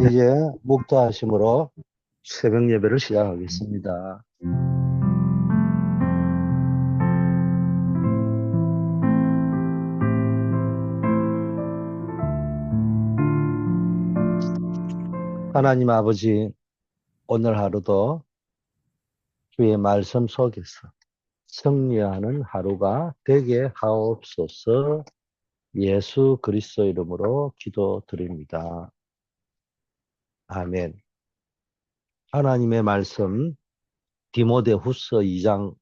이제 목도하심으로 새벽 예배를 시작하겠습니다. 하나님 아버지, 오늘 하루도 주의 말씀 속에서 승리하는 하루가 되게 하옵소서. 예수 그리스도 이름으로 기도드립니다. 아멘. 하나님의 말씀 디모데후서 2장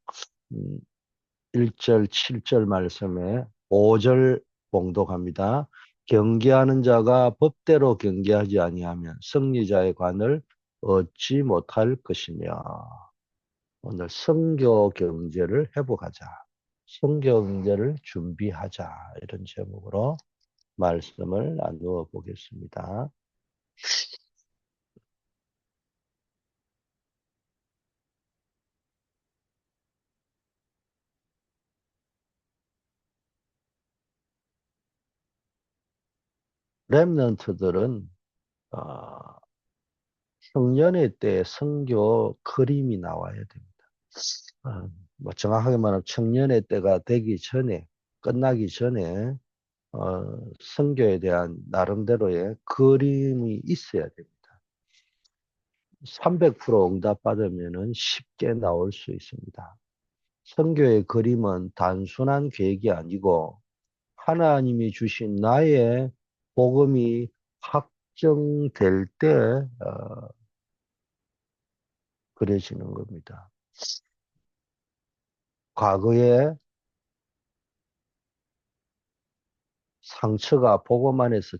1절 7절 말씀에 5절 봉독합니다. 경계하는 자가 법대로 경계하지 아니하면 승리자의 관을 얻지 못할 것이며. 오늘 성교 경제를 회복하자. 성교 경제를 준비하자. 이런 제목으로 말씀을 나누어 보겠습니다. 렘넌트들은 성년회 때 성교 그림이 나와야 됩니다. 뭐 정확하게 말하면 청년의 때가 되기 전에, 끝나기 전에 선교에 대한 나름대로의 그림이 있어야 됩니다. 300% 응답받으면 쉽게 나올 수 있습니다. 선교의 그림은 단순한 계획이 아니고 하나님이 주신 나의 복음이 확정될 때 그려지는 겁니다. 과거에 상처가 복음 안에서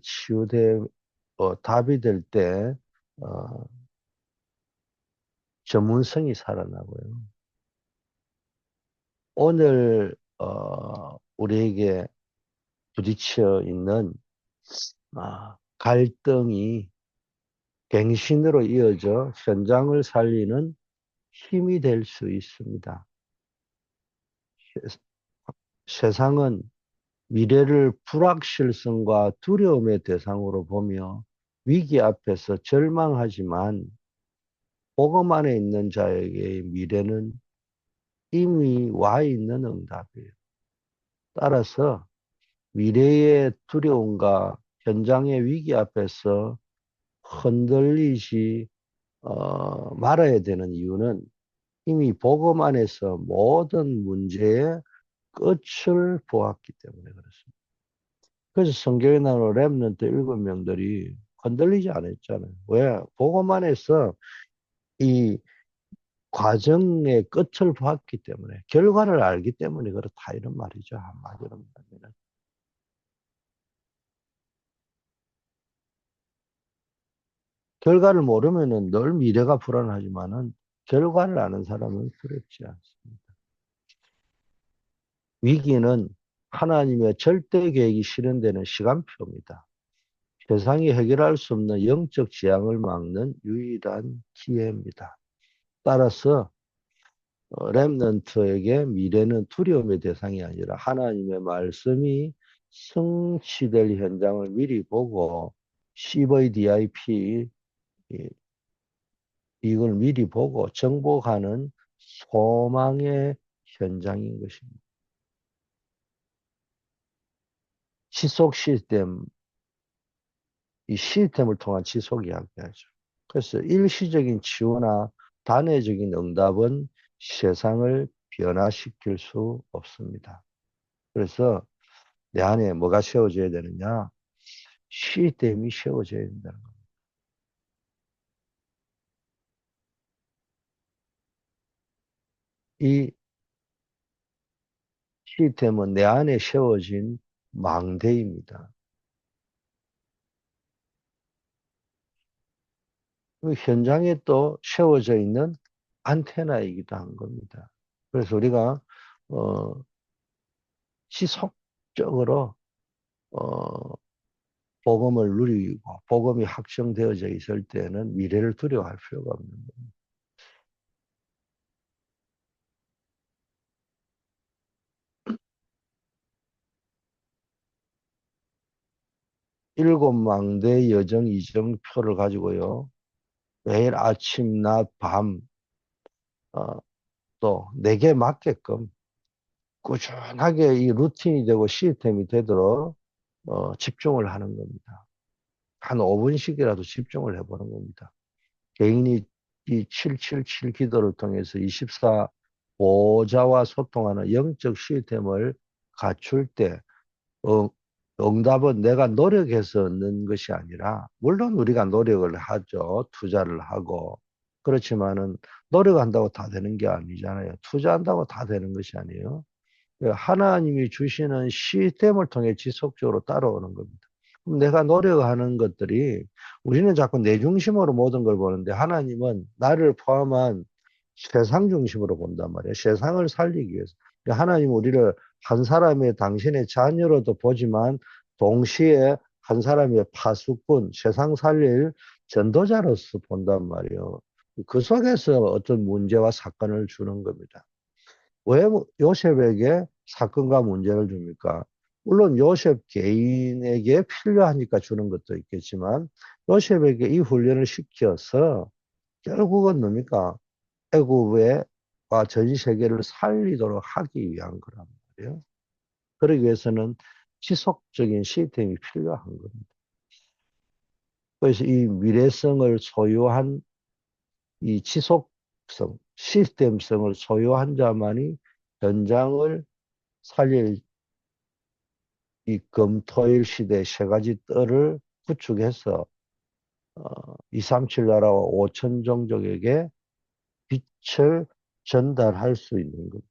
답이 될 때, 어, 전문성이 살아나고요. 오늘, 우리에게 부딪혀 있는, 갈등이 갱신으로 이어져 현장을 살리는 힘이 될 수 있습니다. 세상은 미래를 불확실성과 두려움의 대상으로 보며 위기 앞에서 절망하지만 복음 안에 있는 자에게의 미래는 이미 와 있는 응답이에요. 따라서 미래의 두려움과 현장의 위기 앞에서 흔들리지 말아야 되는 이유는 이미 복음 안에서 모든 문제의 끝을 보았기 때문에 그렇습니다. 그래서 성경에 나오는 렘넌트 7명들이 흔들리지 않았잖아요. 왜? 복음 안에서 이 과정의 끝을 봤기 때문에, 결과를 알기 때문에 그렇다 이런 말이죠. 한마디로 말하면. 결과를 모르면은 늘 미래가 불안하지만은 결과를 아는 사람은 두렵지 않습니다. 위기는 하나님의 절대 계획이 실현되는 시간표입니다. 세상이 해결할 수 없는 영적 재앙을 막는 유일한 기회입니다. 따라서 렘넌트에게 미래는 두려움의 대상이 아니라 하나님의 말씀이 성취될 현장을 미리 보고 CVDIP 이걸 미리 보고 정복하는 소망의 현장인 것입니다. 지속 시스템, 이 시스템을 통한 지속 이야기하죠. 그래서 일시적인 치유나 단회적인 응답은 세상을 변화시킬 수 없습니다. 그래서 내 안에 뭐가 세워져야 되느냐? 시스템이 세워져야 된다는 겁니다. 이 시스템은 내 안에 세워진 망대입니다. 그 현장에 또 세워져 있는 안테나이기도 한 겁니다. 그래서 우리가 어, 지속적으로 어, 복음을 누리고 복음이 확정되어져 있을 때는 미래를 두려워할 필요가 없는 겁니다. 일곱 망대 여정 이정표를 가지고요. 매일 아침, 낮, 밤, 어, 또 내게 맞게끔 꾸준하게 이 루틴이 되고 시스템이 되도록 집중을 하는 겁니다. 한 5분씩이라도 집중을 해보는 겁니다. 개인이 이 777 기도를 통해서 24 보좌와 소통하는 영적 시스템을 갖출 때 어, 응답은 내가 노력해서 얻는 것이 아니라, 물론 우리가 노력을 하죠. 투자를 하고. 그렇지만은 노력한다고 다 되는 게 아니잖아요. 투자한다고 다 되는 것이 아니에요. 하나님이 주시는 시스템을 통해 지속적으로 따라오는 겁니다. 그럼 내가 노력하는 것들이, 우리는 자꾸 내 중심으로 모든 걸 보는데 하나님은 나를 포함한 세상 중심으로 본단 말이에요. 세상을 살리기 위해서. 하나님은 우리를 한 사람의 당신의 자녀로도 보지만 동시에 한 사람의 파수꾼, 세상 살릴 전도자로서 본단 말이에요. 그 속에서 어떤 문제와 사건을 주는 겁니다. 왜 요셉에게 사건과 문제를 줍니까? 물론 요셉 개인에게 필요하니까 주는 것도 있겠지만 요셉에게 이 훈련을 시켜서 결국은 뭡니까? 애굽의 전 세계를 살리도록 하기 위한 거란 말이에요. 그러기 위해서는 지속적인 시스템이 필요한 겁니다. 그래서 이 미래성을 소유한 이 지속성, 시스템성을 소유한 자만이 현장을 살릴 이 금토일 시대 세 가지 뜰을 구축해서 237 나라와 5천 종족에게 빛을 전달할 수 있는 것.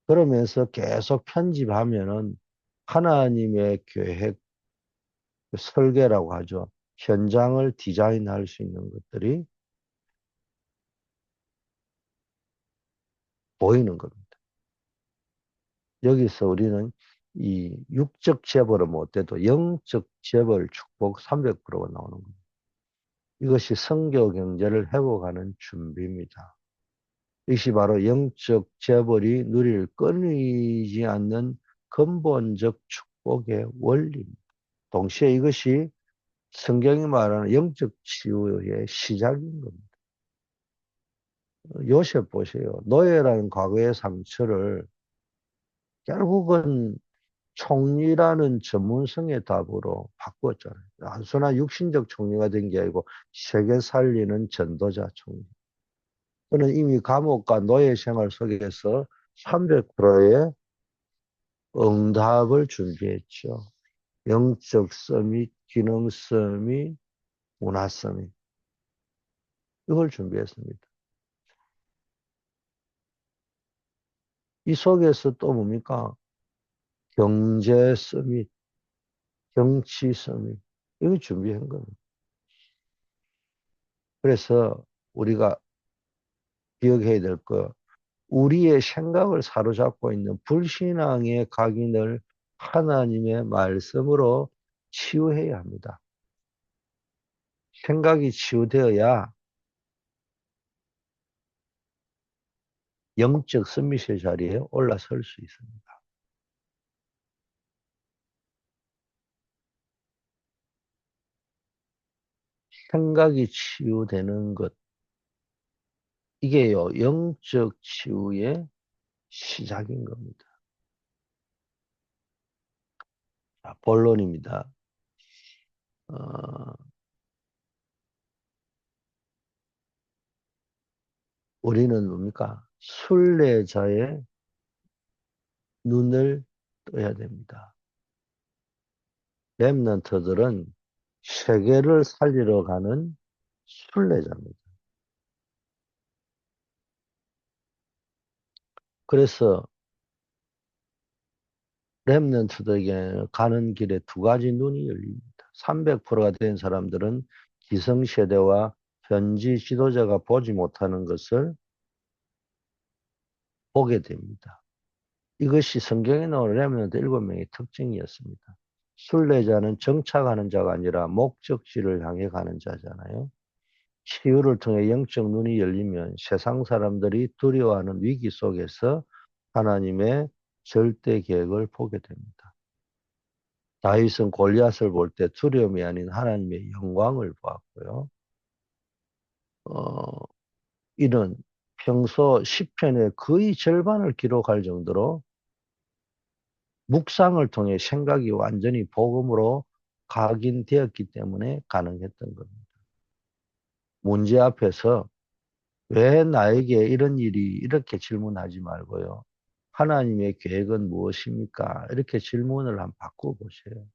그러면서 계속 편집하면은 하나님의 계획, 설계라고 하죠. 현장을 디자인할 수 있는 것들이 보이는 겁니다. 여기서 우리는 이 육적 재벌은 못돼도 영적 재벌 축복 300%가 나오는 겁니다. 이것이 성교 경제를 회복하는 준비입니다. 이것이 바로 영적 재벌이 누릴 끊이지 않는 근본적 축복의 원리입니다. 동시에 이것이 성경이 말하는 영적 치유의 시작인 겁니다. 요셉 보세요. 노예라는 과거의 상처를 결국은 총리라는 전문성의 답으로 바꾸었잖아요. 단순한 육신적 총리가 된 게 아니고 세계 살리는 전도자 총리. 그는 이미 감옥과 노예 생활 속에서 300%의 응답을 준비했죠. 영적 서밋, 기능 서밋, 문화 서밋. 이걸 준비했습니다. 이 속에서 또 뭡니까? 경제 서밋, 정치 서밋. 이걸 준비한 겁니다. 그래서 우리가 기억해야 될 거, 우리의 생각을 사로잡고 있는 불신앙의 각인을 하나님의 말씀으로 치유해야 합니다. 생각이 치유되어야 영적 스미스의 자리에 올라설 수 있습니다. 생각이 치유되는 것, 이게요, 영적 치유의 시작인 겁니다. 자, 본론입니다. 어, 우리는 뭡니까? 순례자의 눈을 떠야 됩니다. 렘넌트들은 세계를 살리러 가는 순례자입니다. 그래서 렘넌트들에게 가는 길에 두 가지 눈이 열립니다. 300%가 된 사람들은 기성세대와 현지 지도자가 보지 못하는 것을 보게 됩니다. 이것이 성경에 나오는 렘넌트 7명의 특징이었습니다. 순례자는 정착하는 자가 아니라 목적지를 향해 가는 자잖아요. 치유를 통해 영적 눈이 열리면 세상 사람들이 두려워하는 위기 속에서 하나님의 절대 계획을 보게 됩니다. 다윗은 골리앗을 볼 때 두려움이 아닌 하나님의 영광을 보았고요. 어, 이는 평소 시편의 거의 절반을 기록할 정도로 묵상을 통해 생각이 완전히 복음으로 각인되었기 때문에 가능했던 겁니다. 문제 앞에서 왜 나에게 이런 일이 이렇게 질문하지 말고요. 하나님의 계획은 무엇입니까? 이렇게 질문을 한번 바꿔보세요.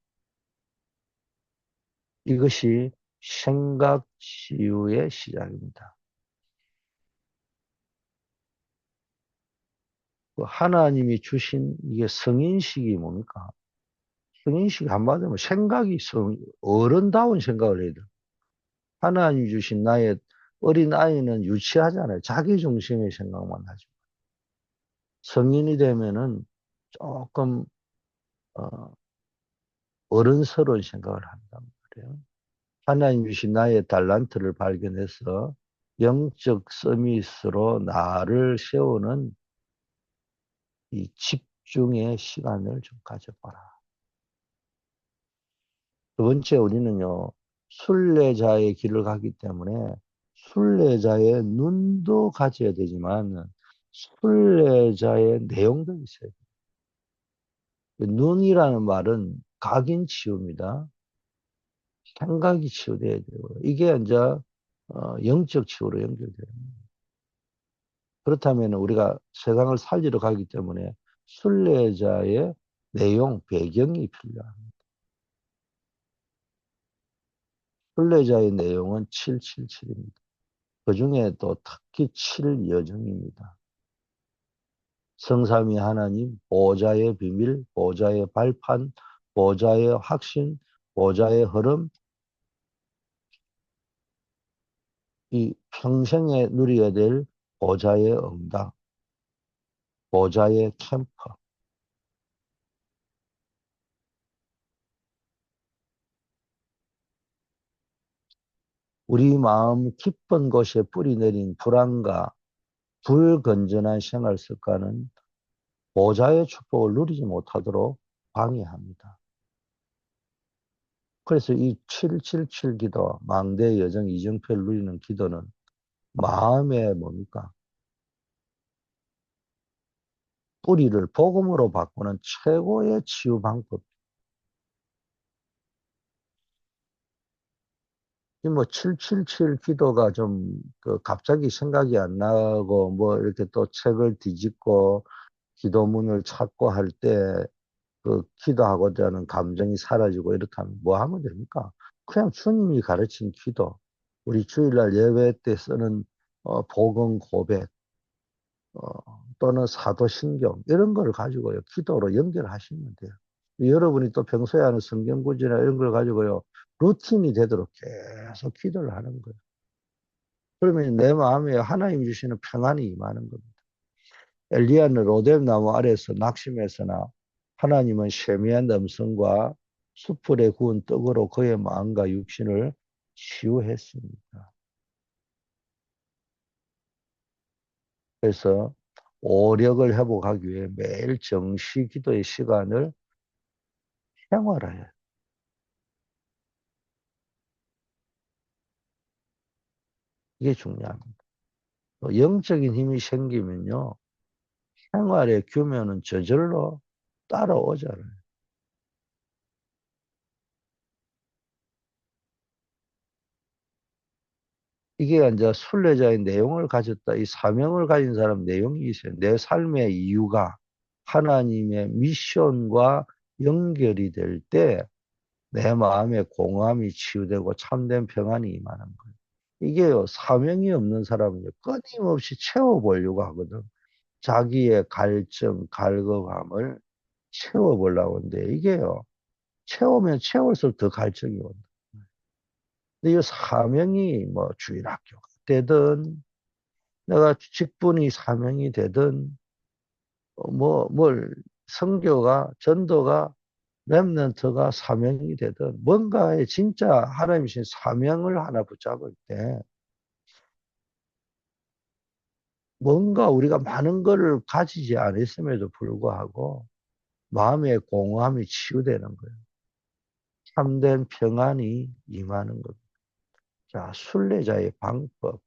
이것이 생각 치유의 시작입니다. 하나님이 주신 이게 성인식이 뭡니까? 성인식 한마디로 생각이 어른다운 생각을 해야 돼. 하나님이 주신 나의 어린 아이는 유치하잖아요. 자기 중심의 생각만 하죠. 성인이 되면은 조금 어, 어른스러운 생각을 한단 말이에요. 하나님 주신 나의 달란트를 발견해서 영적 서밋으로 나를 세우는 이 집중의 시간을 좀 가져봐라. 두 번째, 우리는요, 순례자의 길을 가기 때문에 순례자의 눈도 가져야 되지만 순례자의 내용도 있어야 돼요. 눈이라는 말은 각인 치유입니다. 생각이 치유돼야 되고요. 이게 이제 영적 치유로 연결돼요. 그렇다면 우리가 세상을 살리러 가기 때문에 순례자의 내용, 배경이 필요합니다. 순례자의 내용은 777입니다. 그 중에 또 특히 7여정입니다. 성삼위 하나님, 보좌의 비밀, 보좌의 발판, 보좌의 확신, 보좌의 흐름, 이 평생에 누려야 될 보좌의 응답, 보좌의 캠프. 우리 마음 깊은 곳에 뿌리 내린 불안과 불건전한 생활 습관은 보좌의 축복을 누리지 못하도록 방해합니다. 그래서 이 777 기도, 망대 여정 이정표를 누리는 기도는 마음의 뭡니까? 뿌리를 복음으로 바꾸는 최고의 치유 방법. 뭐 777 기도가 좀 그 갑자기 생각이 안 나고 뭐 이렇게 또 책을 뒤집고 기도문을 찾고 할 때 그 기도하고자 하는 감정이 사라지고 이렇게 하면 뭐 하면 됩니까? 그냥 주님이 가르친 기도, 우리 주일날 예배 때 쓰는 복음 고백, 또는 사도신경 이런 걸 가지고요 기도로 연결하시면 돼요. 여러분이 또 평소에 하는 성경 구절이나 이런 걸 가지고요 루틴이 되도록 계속 기도를 하는 거예요. 그러면 내 마음에 하나님 주시는 평안이 임하는 겁니다. 엘리야는 로뎀 나무 아래서 낙심했으나 하나님은 세미한 음성과 숯불에 구운 떡으로 그의 마음과 육신을 치유했습니다. 그래서 오력을 회복하기 위해 매일 정시 기도의 시간을 생활해요. 이게 중요합니다. 영적인 힘이 생기면요, 생활의 규면은 저절로 따라오잖아요. 이게 이제 순례자의 내용을 가졌다. 이 사명을 가진 사람 내용이 있어요. 내 삶의 이유가 하나님의 미션과 연결이 될 때 내 마음의 공허함이 치유되고 참된 평안이 임하는 거예요. 이게요, 사명이 없는 사람은요, 끊임없이 채워보려고 하거든. 자기의 갈증, 갈급함을 채워보려고 하는데, 이게요, 채우면 채울수록 더 갈증이 온다. 근데 이 사명이 뭐 주일학교가 되든, 내가 직분이 사명이 되든, 뭘, 선교가, 전도가, 렘넌트가 사명이 되든, 뭔가에 진짜 하나님이 신 사명을 하나 붙잡을 때, 뭔가 우리가 많은 거를 가지지 않았음에도 불구하고, 마음의 공허함이 치유되는 거예요. 참된 평안이 임하는 것. 자, 순례자의 방법.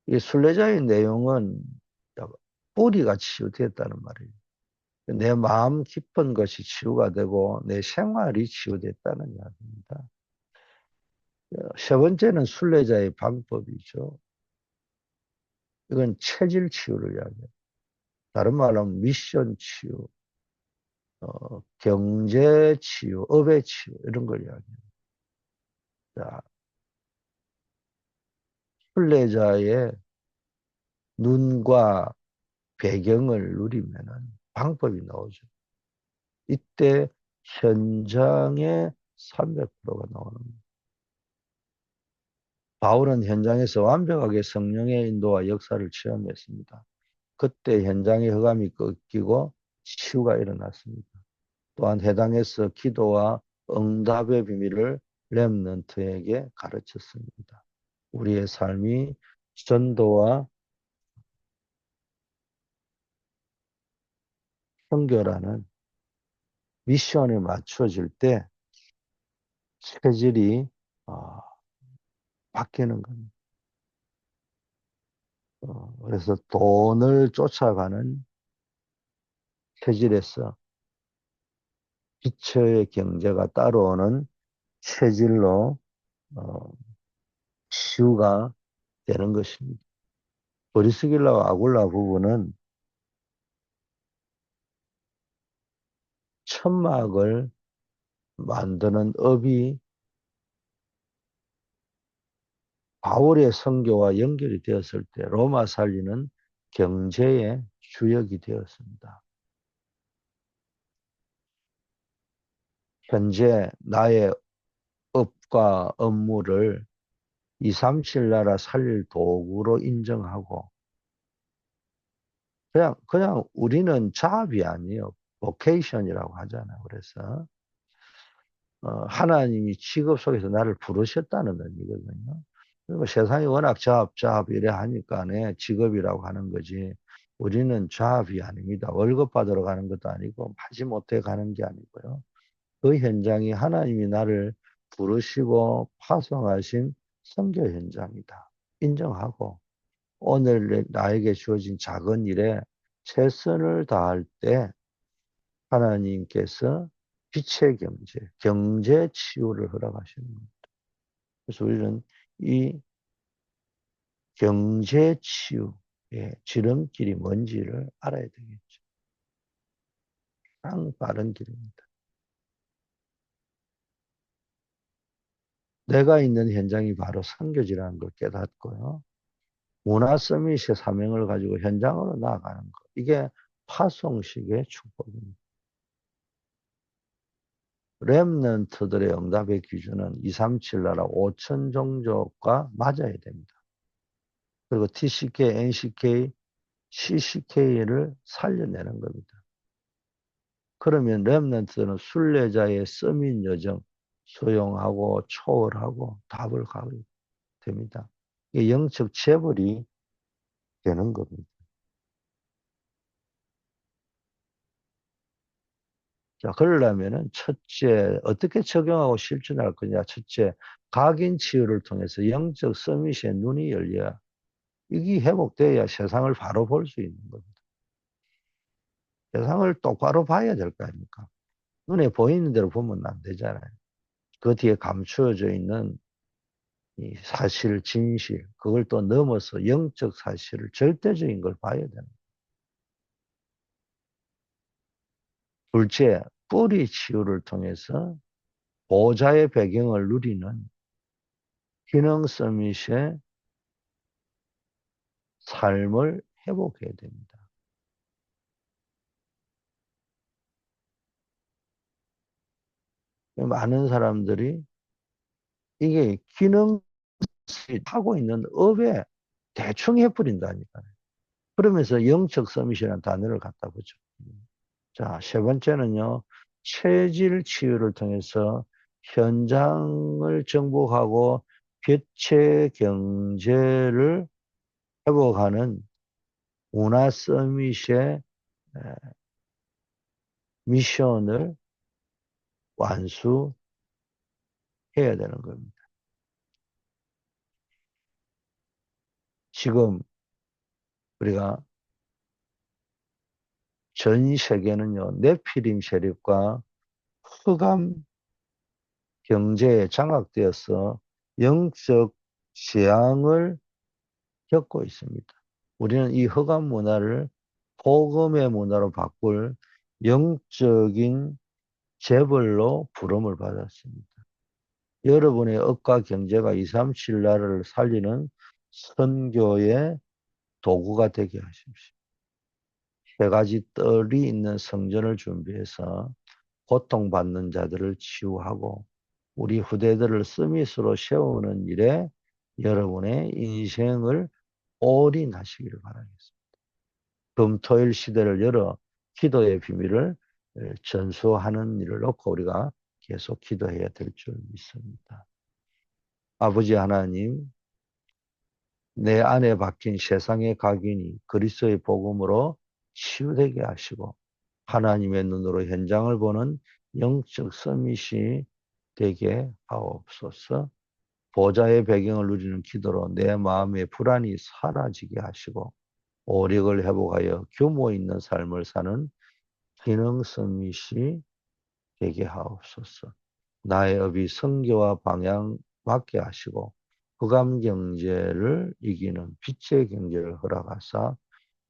이 순례자의 내용은 뿌리가 치유됐다는 말이에요. 내 마음 깊은 것이 치유가 되고 내 생활이 치유됐다는 이야기입니다. 세 번째는 순례자의 방법이죠. 이건 체질 치유를 이야기해요. 다른 말로 하면 미션 치유, 경제 치유, 업의 치유 이런 걸 이야기해요. 자, 순례자의 눈과 배경을 누리면은 방법이 나오죠. 이때 현장에 300%가 나오는 거예요. 바울은 현장에서 완벽하게 성령의 인도와 역사를 체험했습니다. 그때 현장의 흑암이 꺾이고 치유가 일어났습니다. 또한 해당에서 기도와 응답의 비밀을 렘넌트에게 가르쳤습니다. 우리의 삶이 전도와 선교라는 미션에 맞춰질 때 체질이 어, 바뀌는 겁니다. 그래서 돈을 쫓아가는 체질에서 기초의 경제가 따라오는 체질로 어, 치유가 되는 것입니다. 브리스길라와 아굴라 부부는 천막을 만드는 업이 바울의 선교와 연결이 되었을 때 로마 살리는 경제의 주역이 되었습니다. 현재 나의 업과 업무를 237 나라 살릴 도구로 인정하고 그냥 우리는 잡이 아니에요. 보케이션이라고 하잖아요. 그래서 하나님이 직업 속에서 나를 부르셨다는 의미거든요. 그리고 세상이 워낙 잡 이래 하니까 직업이라고 하는 거지. 우리는 잡이 아닙니다. 월급 받으러 가는 것도 아니고 마지 못해 가는 게 아니고요. 그 현장이 하나님이 나를 부르시고 파송하신 선교 현장이다. 인정하고 오늘 나에게 주어진 작은 일에 최선을 다할 때 하나님께서 빛의 경제, 경제 치유를 허락하시는 겁니다. 그래서 우리는 이 경제 치유의 지름길이 뭔지를 알아야 되겠죠. 가장 빠른 길입니다. 내가 있는 현장이 바로 선교지라는 걸 깨닫고요. 문화 서밋의 사명을 가지고 현장으로 나아가는 것. 이게 파송식의 축복입니다. 렘넌트들의 응답의 기준은 237 나라 5천 종족과 맞아야 됩니다. 그리고 TCK, NCK, CCK를 살려내는 겁니다. 그러면 렘넌트는 순례자의 서민 여정 수용하고 초월하고 답을 가게 됩니다. 이게 영적 재벌이 되는 겁니다. 자, 그러려면은 첫째, 어떻게 적용하고 실천할 거냐. 첫째, 각인 치유를 통해서 영적 서밋의 눈이 열려야 이게 회복돼야 세상을 바로 볼 수 있는 겁니다. 세상을 똑바로 봐야 될 거 아닙니까? 눈에 보이는 대로 보면 안 되잖아요. 그 뒤에 감추어져 있는 이 사실, 진실, 그걸 또 넘어서 영적 사실을 절대적인 걸 봐야 되는 거예요. 둘째, 뿌리 치유를 통해서 보좌의 배경을 누리는 기능 서밋의 삶을 회복해야 됩니다. 많은 사람들이 이게 기능 하고 있는 업에 대충 해버린다니까요. 그러면서 영적 서밋이라는 단어를 갖다 붙여. 자, 세 번째는요, 체질 치유를 통해서 현장을 정복하고 빛의 경제를 회복하는 문화 서밋의 미션을 완수해야 되는 겁니다. 지금 우리가 전 세계는요, 네피림 세력과 흑암 경제에 장악되어서 영적 재앙을 겪고 있습니다. 우리는 이 흑암 문화를 복음의 문화로 바꿀 영적인 재벌로 부름을 받았습니다. 여러분의 억과 경제가 237 나라를 살리는 선교의 도구가 되게 하십시오. 세 가지 뜰이 있는 성전을 준비해서 고통받는 자들을 치유하고 우리 후대들을 스미스로 세우는 일에 여러분의 인생을 올인하시기를 바라겠습니다. 금토일 시대를 열어 기도의 비밀을 전수하는 일을 놓고 우리가 계속 기도해야 될 줄 믿습니다. 아버지 하나님, 내 안에 박힌 세상의 각인이 그리스도의 복음으로 치유되게 하시고 하나님의 눈으로 현장을 보는 영적 서밋이 되게 하옵소서. 보좌의 배경을 누리는 기도로 내 마음의 불안이 사라지게 하시고 오력을 회복하여 규모 있는 삶을 사는 기능 서밋이 되게 하옵소서. 나의 업이 성교와 방향 맞게 하시고 흑암 경제를 이기는 빛의 경제를 허락하사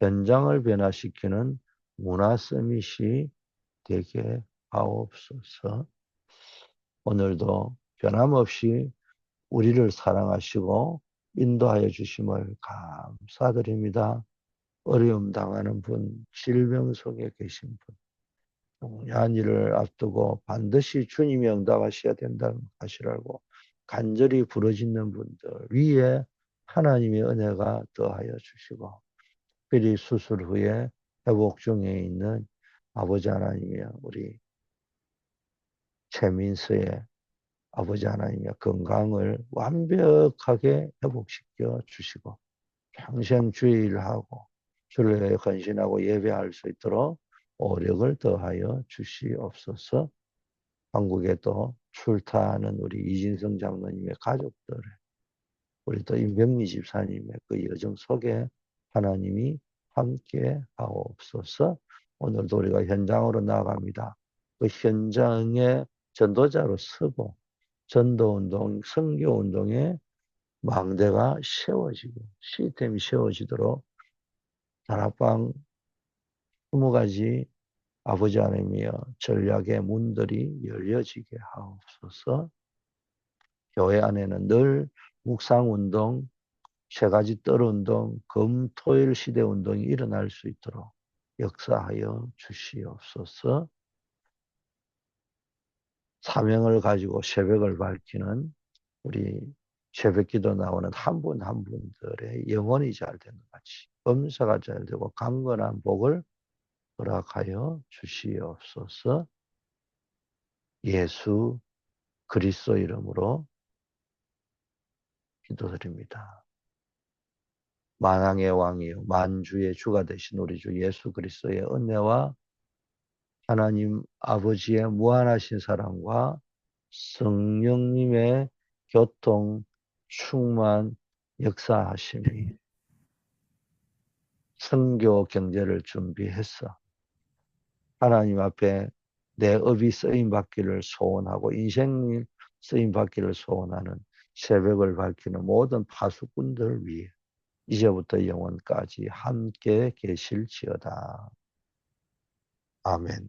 현장을 변화시키는 문화 서밋이 되게 하옵소서. 오늘도 변함없이 우리를 사랑하시고 인도하여 주심을 감사드립니다. 어려움 당하는 분, 질병 속에 계신 분, 중요한 일을 앞두고 반드시 주님이 응답하셔야 된다는 사실알고 간절히 부르짖는 분들 위에 하나님의 은혜가 더하여 주시고 특별히 수술 후에 회복 중에 있는 아버지 하나님의 우리 최민수의 아버지 하나님의 건강을 완벽하게 회복시켜 주시고 평생 주일하고 주를 헌신하고 예배할 수 있도록 오력을 더하여 주시옵소서. 한국에 또 출타하는 우리 이진성 장로님의 가족들, 우리 또 임병미 집사님의 그 여정 속에 하나님이 함께 하옵소서. 오늘도 우리가 현장으로 나아갑니다. 그 현장에 전도자로 서고 전도운동, 선교운동에 망대가 세워지고 시스템이 세워지도록 다락방 20가지 아버지 하나님이여 전략의 문들이 열려지게 하옵소서. 교회 안에는 늘 묵상운동, 세 가지 뜰운동, 금토일 시대운동이 일어날 수 있도록 역사하여 주시옵소서. 사명을 가지고 새벽을 밝히는 우리 새벽기도 나오는 한 분 한 분들의 영혼이 잘 되는 같이 범사가 잘 되고 강건한 복을 허락하여 주시옵소서. 예수 그리스도 이름으로 기도드립니다. 만왕의 왕이요 만주의 주가 되신 우리 주 예수 그리스도의 은혜와 하나님 아버지의 무한하신 사랑과 성령님의 교통 충만 역사하심이 선교 경제를 준비해서 하나님 앞에 내 업이 쓰임 받기를 소원하고 인생이 쓰임 받기를 소원하는 새벽을 밝히는 모든 파수꾼들 위해 이제부터 영원까지 함께 계실지어다. 아멘.